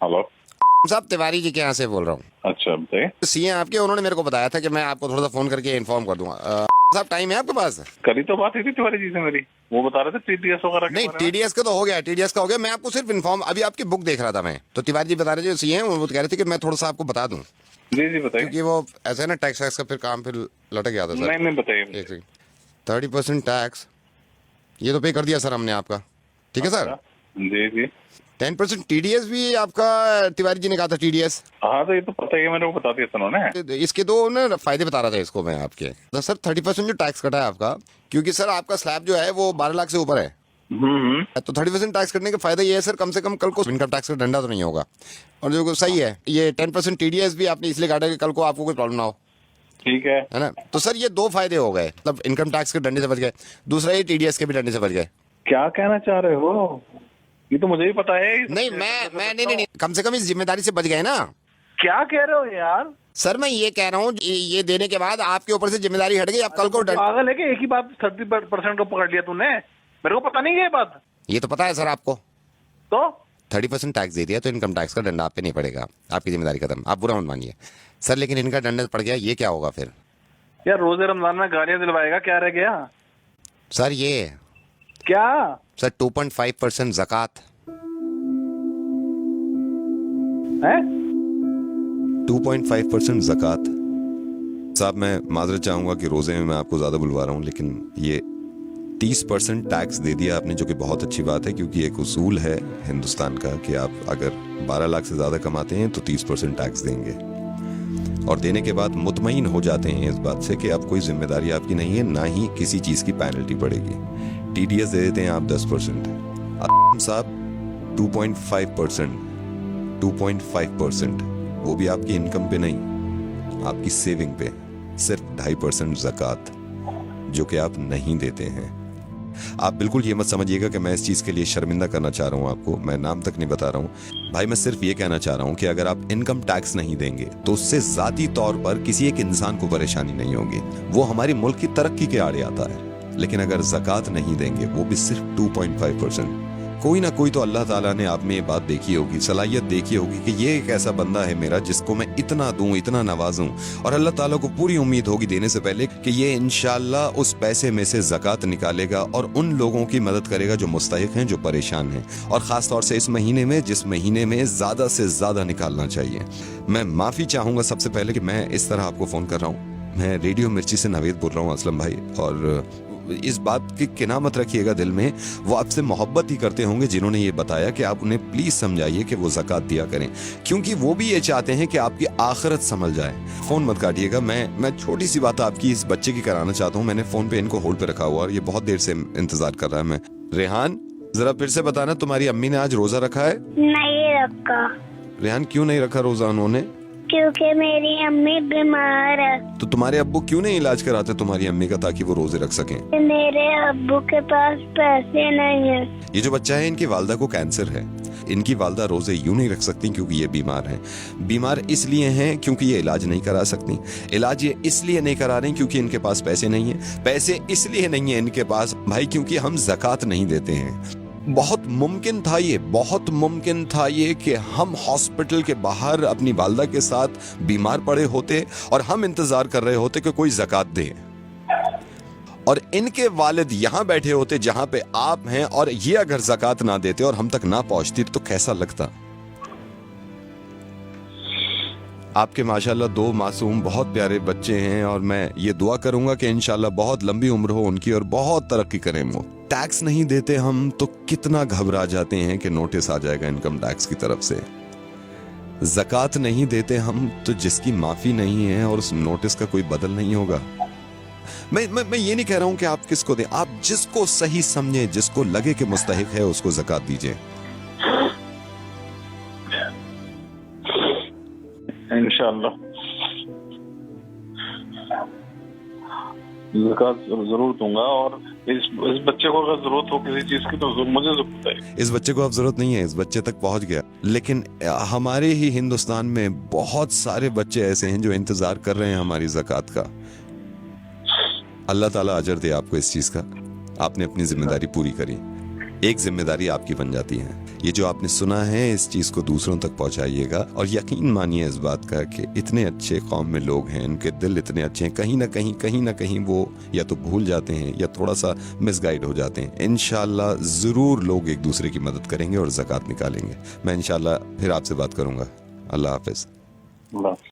Hello साहब, तिवारी जी के यहाँ से बोल रहा हूँ। अच्छा बताइए। सीए आपके, उन्होंने मेरे को बताया था कि मैं आपको थोड़ा सा फोन करके इन्फॉर्म कर दूंगा। साहब, टाइम है आपके पास? करी तो बात ही थी तिवारी जी से मेरी, वो बता रहे थे टीडीएस वगैरह के नहीं, बारे में। टीडीएस का तो हो गया, टीडीएस का हो गया। मैं आपको सिर्फ इन्फॉर्म, अभी आपकी बुक देख रहा था मैं, तो तिवारी जी बता रहे थे सीए हैं, वो कह रहे थे कि मैं थोड़ा सा आपको बता दूं, जी जी बताइए। क्योंकि वो ऐसा है ना, टैक्स वैक्स का फिर काम फिर लटक गया था सर। नहीं नहीं बताइए। एक सेकंड। 30% टैक्स ये तो पे कर दिया सर हमने आपका, ठीक है सर। जी जी। 10% टीडीएस भी आपका, तिवारी जी ने कहा था टीडीएस। हाँ तो ये तो पता ही है, मेरे को बता दिया था उन्होंने। इसके दो ना फायदे बता रहा था इसको मैं आपके। तो सर 30% जो टैक्स कटा है आपका, क्योंकि सर आपका स्लैब जो है वो 12 लाख से ऊपर है, तो 30% टैक्स कटने का फायदा ये है सर, कम से कम कल को इनकम टैक्स का डंडा तो नहीं होगा। और जो सही है, ये 10% टीडीएस भी आपने इसलिए काटा कि कल को आपको कोई प्रॉब्लम ना हो, ठीक है। है ना। तो सर ये दो फायदे हो गए, मतलब इनकम टैक्स के डंडे से बच गए, दूसरा ये टीडीएस के भी डंडे से बच गए। क्या कहना चाह रहे हो? ये तो मुझे ही पता है। नहीं, मैं नहीं, कम से कम इस जिम्मेदारी से बच गए ना। क्या कह रहे हो यार? सर मैं ये कह रहा हूँ, ये देने के बाद आपके ऊपर से जिम्मेदारी हट गई, आप कल को पागल है कि एक ही बात 30% को पकड़ लिया तूने? मेरे को पता नहीं है ये बात। ये तो पता है सर आपको। तो 30% टैक्स दे दिया तो इनकम टैक्स का डंडा आप पे नहीं पड़ेगा, आपकी जिम्मेदारी खत्म, आप बुरा मत मानिए सर। लेकिन इनका डंडा पड़ गया, ये क्या होगा फिर? यार रोजे रमजान में गालियां दिलवाएगा, क्या रह गया? सर ये क्या? सर 2.5% ज़कात। है 2.5% ज़कात। साहब मैं माजरत चाहूँगा कि रोज़े में मैं आपको ज़्यादा बुलवा रहा हूँ, लेकिन ये 30% टैक्स दे दिया आपने, जो कि बहुत अच्छी बात है, क्योंकि एक उसूल है हिंदुस्तान का कि आप अगर 12 लाख से ज़्यादा कमाते हैं तो 30% टैक्स देंगे, और देने के बाद मुतमईन हो जाते हैं इस बात से कि अब कोई जिम्मेदारी आपकी नहीं है, ना ही किसी चीज़ की पेनल्टी पड़ेगी। टीडीएस दे देते हैं आप 10%, साहब 2.5%, वो भी आपकी इनकम पे नहीं, आपकी सेविंग पे, सिर्फ 2.5% ज़कात, जो कि आप नहीं देते हैं। आप बिल्कुल ये मत समझिएगा कि मैं इस चीज़ के लिए शर्मिंदा करना चाह रहा हूँ आपको, मैं नाम तक नहीं बता रहा हूँ भाई। मैं सिर्फ ये कहना चाह रहा हूँ कि अगर आप इनकम टैक्स नहीं देंगे तो उससे ज़ाती तौर पर किसी एक इंसान को परेशानी नहीं होगी, वो हमारे मुल्क की तरक्की के आड़े आता है। लेकिन अगर ज़कात नहीं देंगे, वो भी सिर्फ 2.5%, कोई ना कोई तो अल्लाह ताला ने आप में ये बात देखी होगी, सलाहियत देखी होगी कि ये एक ऐसा बंदा है मेरा जिसको मैं इतना दूं, इतना नवाजूं, और अल्लाह ताला को पूरी उम्मीद होगी देने से पहले कि ये इंशाल्लाह उस पैसे में से ज़कात निकालेगा और उन लोगों की मदद करेगा जो मुस्तहिक हैं, जो परेशान हैं, और ख़ास तौर से इस महीने में, जिस महीने में ज़्यादा से ज़्यादा निकालना चाहिए। मैं माफ़ी चाहूँगा सबसे पहले कि मैं इस तरह आपको फ़ोन कर रहा हूँ। मैं रेडियो मिर्ची से नवेद बोल रहा हूँ असलम भाई, और इस बात की किना मत रखिएगा दिल में, वो आपसे मोहब्बत ही करते होंगे जिन्होंने ये बताया कि आप उन्हें प्लीज समझाइए कि वो ज़कात दिया करें, क्योंकि वो भी ये चाहते हैं कि आपकी आखिरत संभल जाए। फोन मत काटिएगा, मैं छोटी सी बात आपकी इस बच्चे की कराना चाहता हूँ। मैंने फोन पे इनको होल्ड पे रखा हुआ और ये बहुत देर से इंतजार कर रहा है। मैं रेहान, जरा फिर से बताना, तुम्हारी अम्मी ने आज रोजा रखा है? नहीं रखा। रेहान क्यों नहीं रखा रोजा उन्होंने? क्योंकि मेरी अम्मी बीमार है। तो तुम्हारे अब्बू क्यों नहीं इलाज कराते तुम्हारी अम्मी का, ताकि वो रोजे रख सकें? मेरे अब्बू के पास पैसे नहीं है। ये जो बच्चा है, इनकी वालदा को कैंसर है। इनकी वालदा रोजे यूं नहीं रख सकती क्योंकि ये बीमार हैं। बीमार इसलिए हैं क्योंकि ये इलाज नहीं करा सकती। इलाज ये इसलिए नहीं करा रही क्योंकि इनके पास पैसे नहीं है। पैसे इसलिए नहीं है इनके पास भाई क्योंकि हम ज़कात नहीं देते हैं। बहुत मुमकिन था ये कि हम हॉस्पिटल के बाहर अपनी वालदा के साथ बीमार पड़े होते और हम इंतजार कर रहे होते कि कोई ज़कात दे, और इनके वालिद यहाँ बैठे होते जहां पे आप हैं, और ये अगर ज़कात ना देते और हम तक ना पहुंचती तो कैसा लगता? आपके माशाल्लाह 2 मासूम बहुत प्यारे बच्चे हैं, और मैं ये दुआ करूंगा कि इंशाल्लाह बहुत लंबी उम्र हो उनकी और बहुत तरक्की करें वो। टैक्स नहीं देते हम तो कितना घबरा जाते हैं कि नोटिस आ जाएगा इनकम टैक्स की तरफ से। ज़कात नहीं देते हम तो जिसकी माफी नहीं है और उस नोटिस का कोई बदल नहीं होगा। मैं ये नहीं कह रहा हूं कि आप किसको दें, आप जिसको सही समझे, जिसको लगे कि मुस्तहिक है, उसको ज़कात दीजिए। इंशाल्लाह ज़कात जरूर दूंगा, और इस बच्चे को अगर जरूरत हो किसी चीज की तो मुझे जरूरत है। इस बच्चे को अब जरूरत नहीं है, इस बच्चे तक पहुंच गया, लेकिन हमारे ही हिंदुस्तान में बहुत सारे बच्चे ऐसे हैं जो इंतजार कर रहे हैं हमारी ज़कात का। अल्लाह ताला अजर दे आपको इस चीज का, आपने अपनी जिम्मेदारी पूरी करी। एक जिम्मेदारी आपकी बन जाती है, ये जो आपने सुना है इस चीज़ को दूसरों तक पहुंचाइएगा और यकीन मानिए इस बात का कि इतने अच्छे कौम में लोग हैं, उनके दिल इतने अच्छे हैं, कहीं ना कहीं वो या तो भूल जाते हैं या थोड़ा सा मिसगाइड हो जाते हैं। इंशाल्लाह ज़रूर लोग एक दूसरे की मदद करेंगे और ज़कात निकालेंगे। मैं इंशाल्लाह फिर आपसे बात करूँगा। अल्लाह हाफिज़।